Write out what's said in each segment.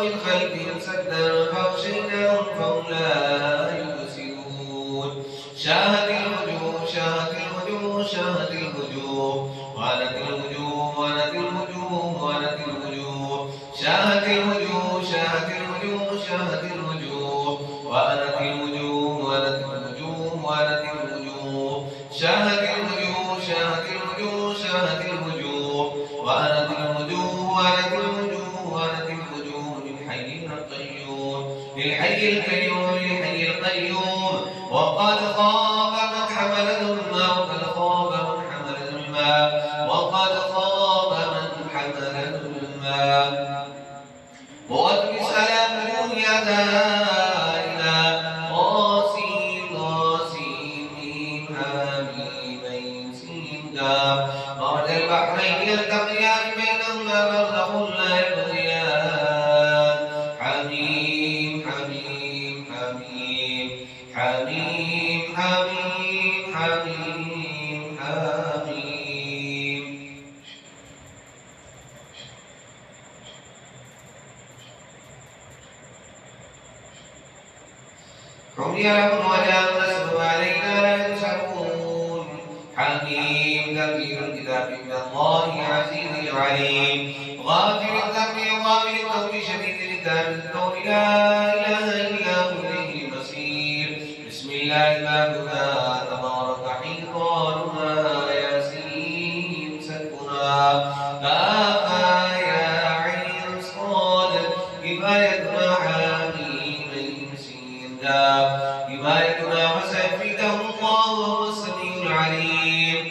ومن خلفهم سدا فأغشيناهم فهم لا يبصرون شاهت الوجوه شاهت الوجوه شاهت الوجوه وعنت الوجوه وعنت الوجوه وعنت الوجوه شاهت الوجوه شاهت الوجوه شاهت الوجوه وعنت الوجوه وعنت الوجوه وعنت الوجوه شاهت الوجوه شاهت الوجوه شاهت الوجوه وعنت الوجوه وعنت الوجوه وعنت الوجوه للحي القيوم للحي القيوم للحي القيوم وقد خاب من حمل ظلما وقد خاب من حمل ظلما وقد خاب من حمل ظلما وقد سلام يدائنا غاسين غاسين حميم سين دام مرج البحرين يلتقيان بينهما برزخ لا يبغيان حميم حميم حميم حميم حميم حميم حميم حمي لهم وجاء النصر علينا لا ينصرون حميم تنزيل الكتاب من الله العزيز العليم غافر الذنب وغافر التوب شديد العتاب الكون لا اله الا هو اليه المصير بسم الله بابنا تبارك حيطاننا ياسين سكنا كافا يا عين صاد كفايتنا حميم سين كفايتنا وسيكفيكهم الله وهو السميع العليم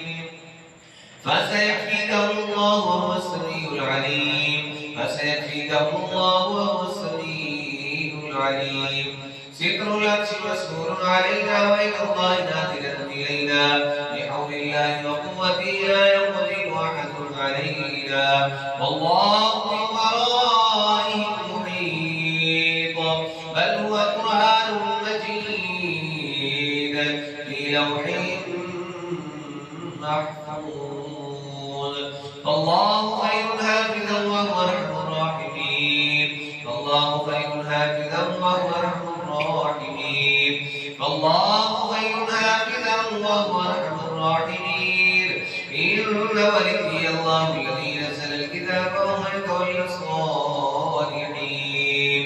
فسيكفيكهم الله وهو السميع العليم فسيكفيكهم الله وهو السميع العليم ستر العرش مسرور علينا وإلى الله نازلة إلينا بحول الله وقوته لا يقدر أحد علينا والله من ورائهم محيط بل هو قرآن مجيد في لوح محفوظ الله خير حافظا وهو أرحم الراحمين الله خير حافظا وهو أرحم الراحمين الله خير حافظا وهو أرحم الراحمين إن ولي الله الذي نزل الكتاب وهو يتولى الصالحين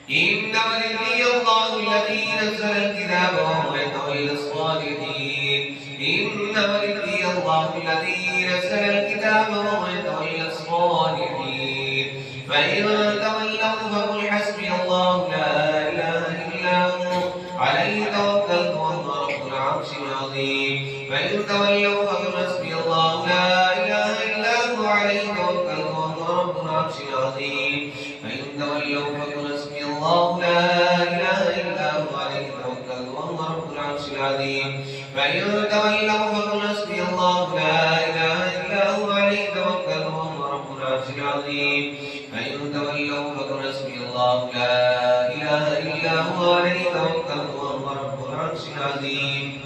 إن ولي الله الذي نزل الكتاب وهو يتولى الصالحين إن ولي الله الذي نزل الكتاب وهو يتولى الصالحين فإن تولوا فقل حسبي الله لا إله إلا هو عليه توكلت وهو رب العرش العظيم فإن تولوا فقل حسبي الله لا إله إلا هو عليه توكلت وهو رب العرش العظيم فإن تولوا فقل حسبي الله لا إله إلا هو عليه توكلت وهو رب العرش العظيم فإن تولوا فقل حسبي الله لا إله إلا هو عليه توكلت وهو رب العرش العظيم فإن تولوا فقل حسبي الله لا إله إلا هو عليه توكلت وهو رب العرش العظيم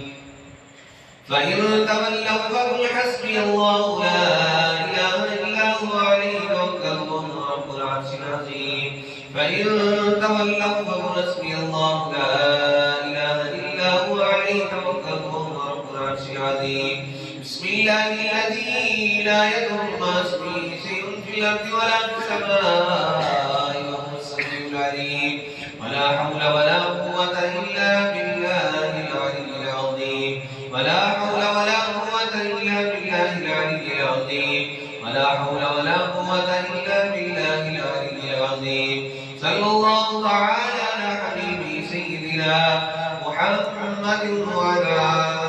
فإن تولوا فقل حسبي الله لا إله إلا هو عليه توكلت وهو رب العرش العظيم فإن تولوا فقل حسبي الله لا إله إلا هو عليه توكلت وهو رب العرش العظيم بسم الله الذي لا يضر مع اسمه شيء في الأرض ولا في السماء وهو السميع العليم ولا حول ولا قوة إلا بالله العلي العظيم ولا حول ولا قوة إلا بالله العلي العظيم ولا حول ولا قوة إلا بالله العلي العظيم صلى الله تعالى على حبيبه سيدنا محمد وعلى